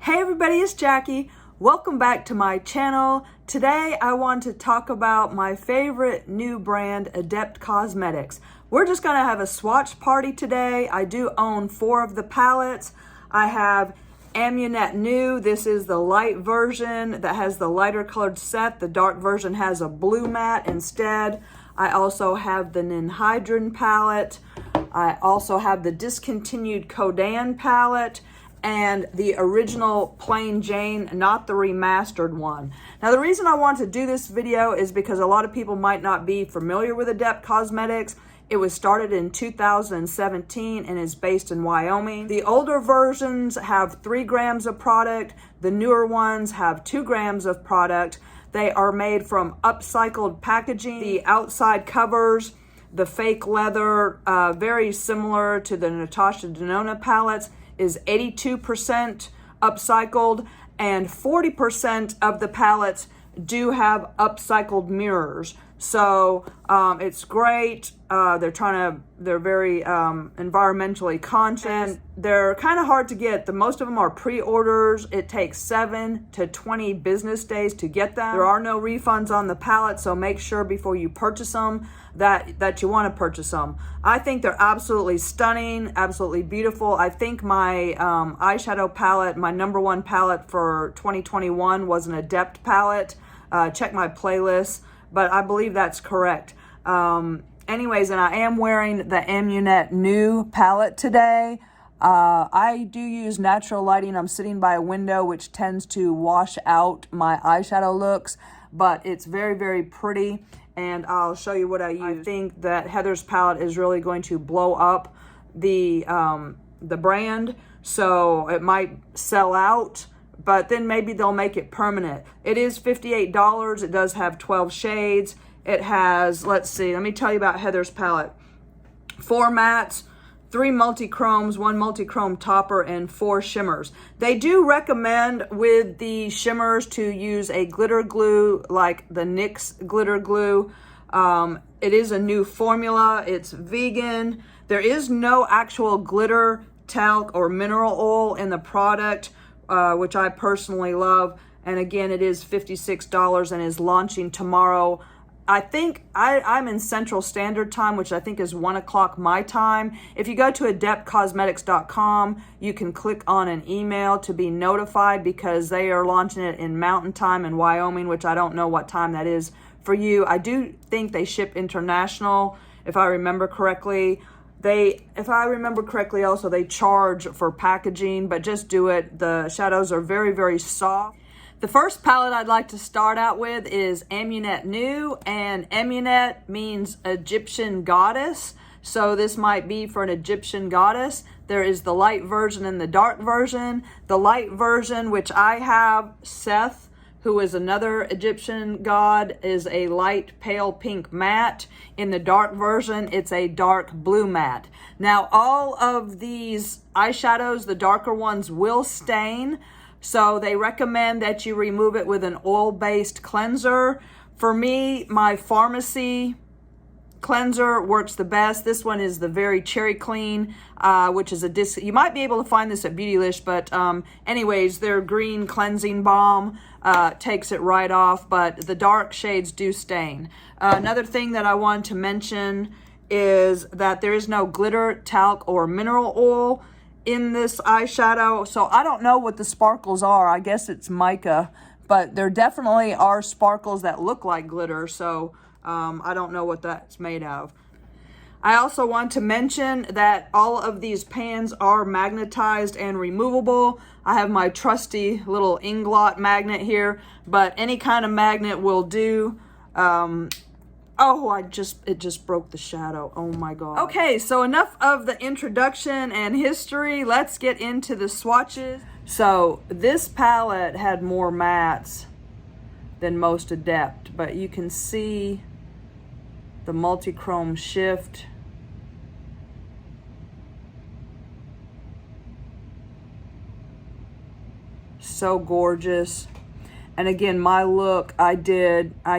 Hey everybody, it's Jackie. Welcome back to my channel. Today I want to talk about my favorite new brand, Adept Cosmetics. We're just gonna have a swatch party today. I do own 4 of the palettes. I have Amunet New. This is the light version that has the lighter colored set. The dark version has a blue matte instead. I also have the Ninhydrin palette. I also have the discontinued Kodanne palette and the original Plain Jane, not the remastered one. Now the reason I want to do this video is because a lot of people might not be familiar with Adept Cosmetics. It was started in 2017 and is based in Wyoming. The older versions have 3 grams of product. The newer ones have 2 grams of product. They are made from upcycled packaging. The outside covers, the fake leather, very similar to the Natasha Denona palettes, is 82% upcycled, and 40% of the palettes do have upcycled mirrors. So it's great. They're very environmentally conscious. They're kind of hard to get. Most of them are pre-orders. It takes 7 to 20 business days to get them. There are no refunds on the palette, so make sure before you purchase them that you want to purchase them. I think they're absolutely stunning, absolutely beautiful. I think my eyeshadow palette, my #1 palette for 2021 was an Adept palette. Check my playlist, but I believe that's correct. Anyways, and I am wearing the Amunet New palette today. I do use natural lighting. I'm sitting by a window, which tends to wash out my eyeshadow looks, but it's very, very pretty. And I'll show you what I use. I think that Heather's palette is really going to blow up the brand, so it might sell out, but then maybe they'll make it permanent. It is $58. It does have 12 shades. It has, let's see, let me tell you about Heather's palette. 4 mattes, 3 multi-chromes, 1 multi-chrome topper, and 4 shimmers. They do recommend with the shimmers to use a glitter glue like the NYX glitter glue. It is a new formula. It's vegan. There is no actual glitter, talc, or mineral oil in the product, which I personally love. And again, it is $56 and is launching tomorrow. I think I'm in Central Standard Time, which I think is 1 o'clock my time. If you go to adeptcosmetics.com, you can click on an email to be notified because they are launching it in Mountain Time in Wyoming, which I don't know what time that is for you. I do think they ship international, if I remember correctly. If I remember correctly, also they charge for packaging, but just do it. The shadows are very, very soft. The first palette I'd like to start out with is Amunet New, and Amunet means Egyptian goddess. So this might be for an Egyptian goddess. There is the light version and the dark version. The light version, which I have, Seth, who is another Egyptian god, is a light pale pink matte. In the dark version, it's a dark blue matte. Now, all of these eyeshadows, the darker ones, will stain. So they recommend that you remove it with an oil-based cleanser. For me, my pharmacy cleanser works the best. This one is the Very Cherry Clean, which is you might be able to find this at Beautylish, but anyways, their Greene cleansing balm takes it right off, but the dark shades do stain. Another thing that I want to mention is that there is no glitter, talc, or mineral oil in this eyeshadow, so I don't know what the sparkles are. I guess it's mica, but there definitely are sparkles that look like glitter, so I don't know what that's made of. I also want to mention that all of these pans are magnetized and removable. I have my trusty little Inglot magnet here, but any kind of magnet will do. Oh, it just broke the shadow. Oh my God. Okay, so enough of the introduction and history. Let's get into the swatches. So this palette had more mattes than most Adept, but you can see the multi-chrome shift. So gorgeous. And again, my look, I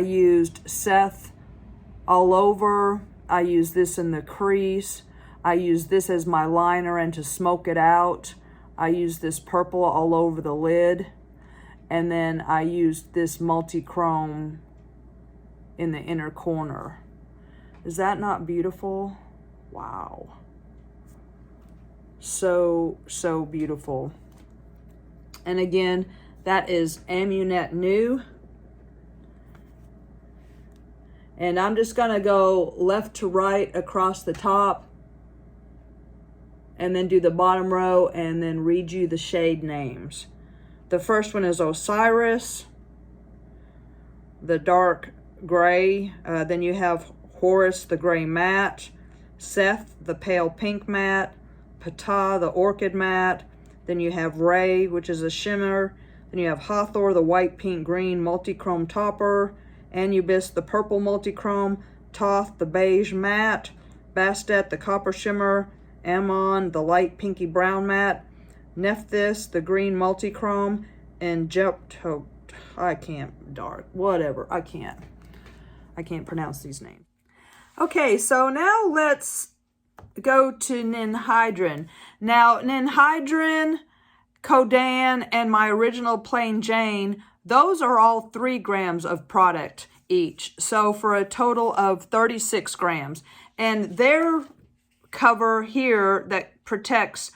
used Seth all over. I use this in the crease. I use this as my liner and to smoke it out. I used this purple all over the lid. And then I used this multi-chrome in the inner corner. Is that not beautiful? Wow. So, so beautiful. And again, that is Amunet New. And I'm just gonna go left to right across the top and then do the bottom row and then read you the shade names. The first one is Osiris, the dark gray. Then you have Horus, the gray matte. Seth, the pale pink matte. Ptah, the orchid matte. Then you have Ray, which is a shimmer. Then you have Hathor, the white, pink, green multi-chrome topper. Anubis, the purple multi-chrome. Thoth, the beige matte. Bastet, the copper shimmer. Ammon, the light pinky brown matte. Nephthys, the green multi-chrome. And Jepto, I can't, dark, whatever, I can't pronounce these names. Okay, so now let's go to Ninhydrin. Now, Ninhydrin, Kodanne, and my original Plain Jane, those are all 3 grams of product each. So for a total of 36 grams. And their cover here that protects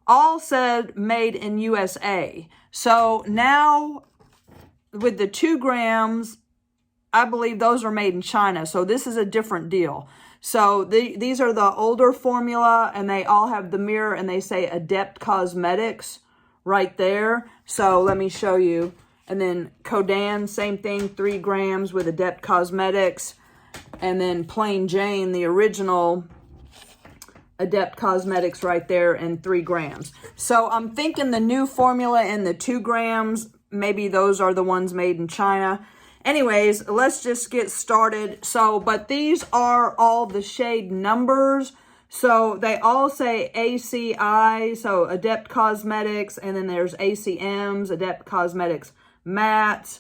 all said made in USA. So now with the 2 grams, I believe those are made in China. So this is a different deal. So these are the older formula, and they all have the mirror, and they say Adept Cosmetics right there. So let me show you. And then Kodanne, same thing, 3 grams with Adept Cosmetics. And then Plain Jane, the original Adept Cosmetics right there, and 3 grams. So I'm thinking the new formula in the 2 grams, maybe those are the ones made in China. Anyways, let's just get started. So, but these are all the shade numbers. So they all say ACI, so Adept Cosmetics, and then there's ACMs, Adept Cosmetics Mattes.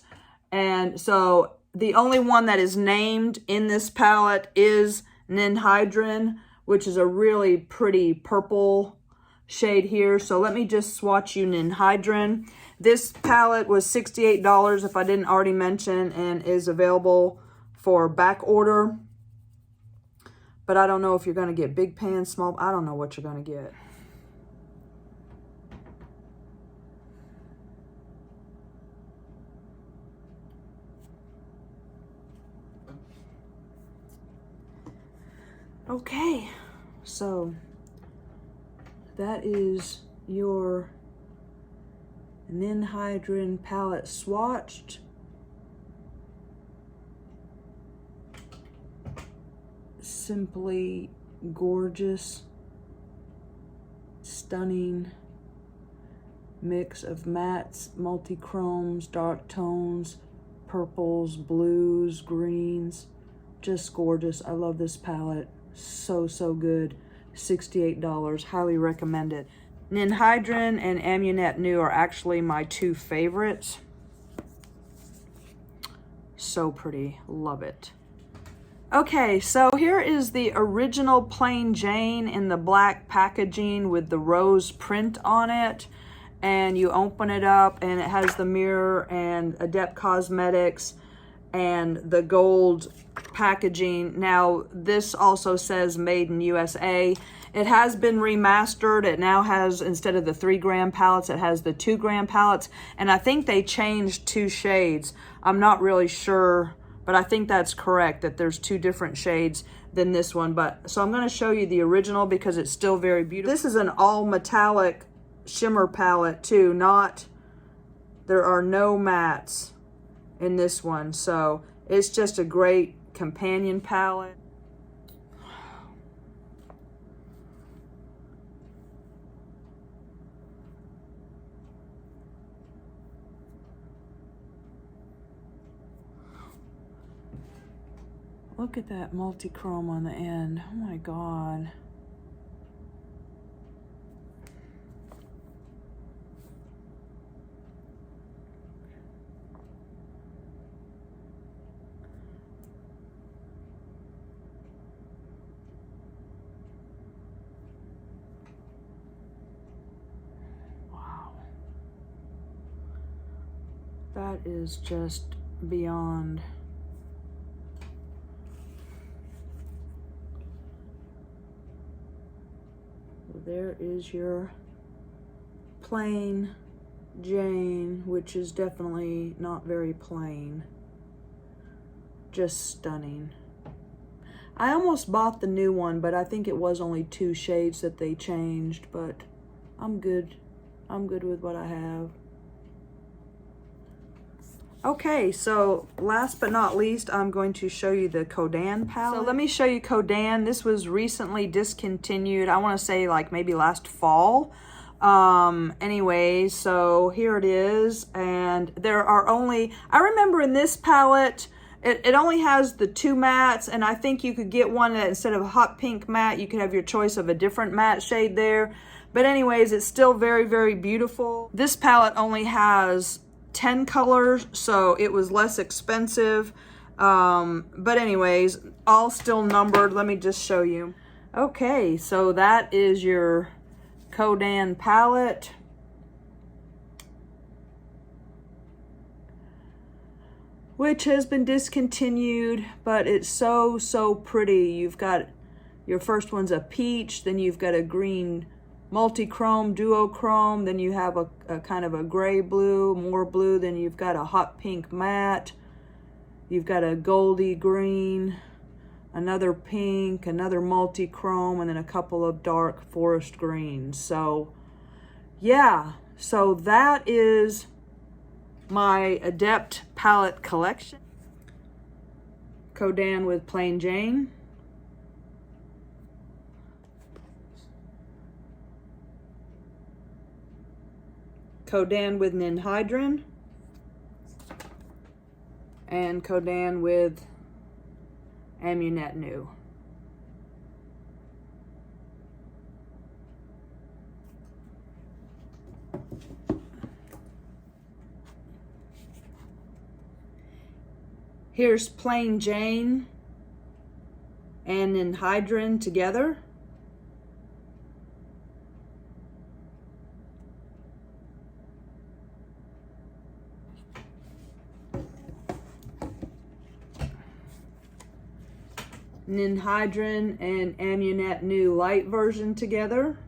And so the only one that is named in this palette is Ninhydrin, which is a really pretty purple shade here. So let me just swatch you Ninhydrin. This palette was $68, if I didn't already mention, and is available for back order. But I don't know if you're going to get big pan, small. I don't know what you're going to get. Okay, so that is your Ninhydrin palette swatched. Simply gorgeous, stunning mix of mattes, multi-chromes, dark tones, purples, blues, greens. Just gorgeous. I love this palette. So, so good. $68. Highly recommend it. Ninhydrin and Amunet New are actually my 2 favorites. So pretty. Love it. Okay, so here is the original Plain Jane in the black packaging with the rose print on it. And you open it up and it has the mirror and Adept Cosmetics and the gold packaging. Now, this also says made in USA. It has been remastered. It now has, instead of the 3 gram palettes, it has the 2 gram palettes. And I think they changed 2 shades. I'm not really sure, but I think that's correct, that there's 2 different shades than this one. But so I'm going to show you the original because it's still very beautiful. This is an all metallic shimmer palette too. There are no mattes in this one. So it's just a great companion palette. Look at that multi-chrome on the end. Oh my God. That is just beyond. There is your plain Jane, which is definitely not very plain. Just stunning. I almost bought the new one, but I think it was only 2 shades that they changed, but I'm good. I'm good with what I have. Okay, so last but not least, I'm going to show you the Kodanne palette. So let me show you Kodanne. This was recently discontinued. I want to say like maybe last fall. Anyway, so here it is. And there are only, I remember in this palette, it only has the 2 mattes, and I think you could get one that instead of a hot pink matte, you could have your choice of a different matte shade there. But anyways, it's still very, very beautiful. This palette only has 10 colors, so it was less expensive. But anyways, all still numbered. Let me just show you. Okay, so that is your Kodanne palette. Which has been discontinued, but it's so, so pretty. You've got, your first one's a peach, then you've got a green multi-chrome, duochrome, then you have a kind of a gray blue, more blue, then you've got a hot pink matte, you've got a goldy green, another pink, another multi-chrome, and then a couple of dark forest greens. So yeah, so that is my Adept palette collection. Kodanne with Plain Jane. Kodanne with Ninhydrin. And Kodanne with Amunet New. Here's Plain Jane and Ninhydrin together. Ninhydrin and Amunet New light version together.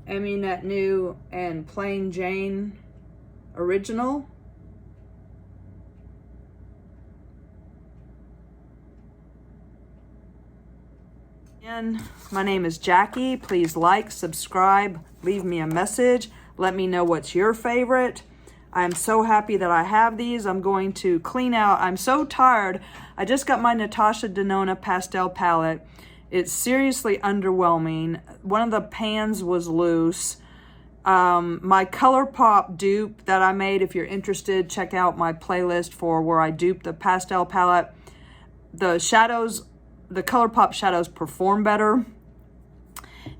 Amunet New and Plain Jane original. And my name is Jackie. Please like, subscribe, leave me a message. Let me know what's your favorite. I'm so happy that I have these. I'm going to clean out. I'm so tired. I just got my Natasha Denona pastel palette. It's seriously underwhelming. One of the pans was loose. My ColourPop dupe that I made, if you're interested, check out my playlist for where I duped the pastel palette. The shadows, the ColourPop shadows perform better.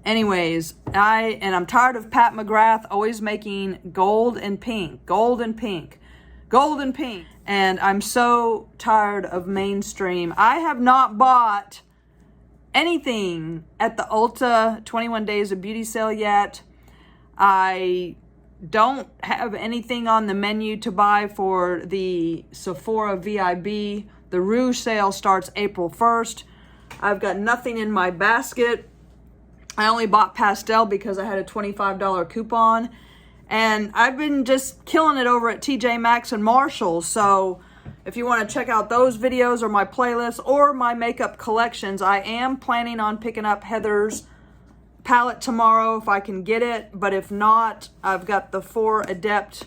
Anyways, I'm tired of Pat McGrath always making gold and pink, gold and pink, gold and pink. And I'm so tired of mainstream. I have not bought anything at the Ulta 21 Days of Beauty sale yet. I don't have anything on the menu to buy for the Sephora VIB. The ROUGE sale starts April 1st. I've got nothing in my basket. I only bought pastel because I had a $25 coupon. And I've been just killing it over at TJ Maxx and Marshalls. So if you want to check out those videos or my playlist or my makeup collections, I am planning on picking up Heather's palette tomorrow if I can get it. But if not, I've got the 4 Adept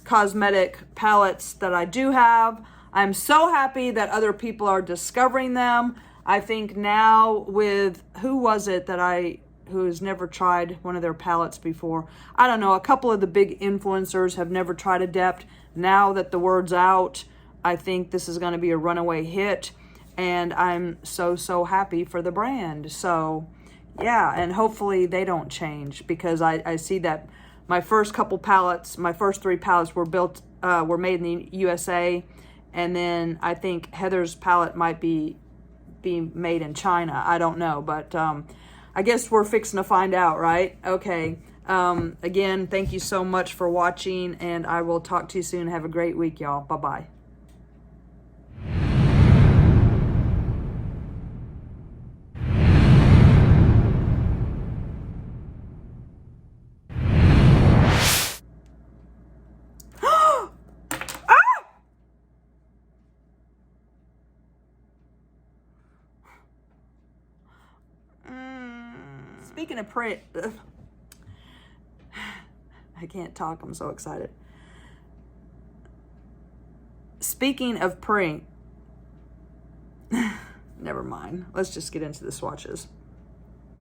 Cosmetic palettes that I do have. I'm so happy that other people are discovering them. I think now with, who was it that who has never tried one of their palettes before? I don't know, a couple of the big influencers have never tried Adept. Now that the word's out, I think this is going to be a runaway hit, and I'm so, so happy for the brand. So yeah, and hopefully they don't change, because I see that my first couple palettes, my first 3 palettes were made in the USA, And then I think Heather's palette might be made in China. I don't know, but I guess we're fixing to find out, right? Okay. Again, thank you so much for watching, and I will talk to you soon. Have a great week, y'all. Bye-bye. Speaking of print, I can't talk, I'm so excited. Speaking of print, never mind. Let's just get into the swatches.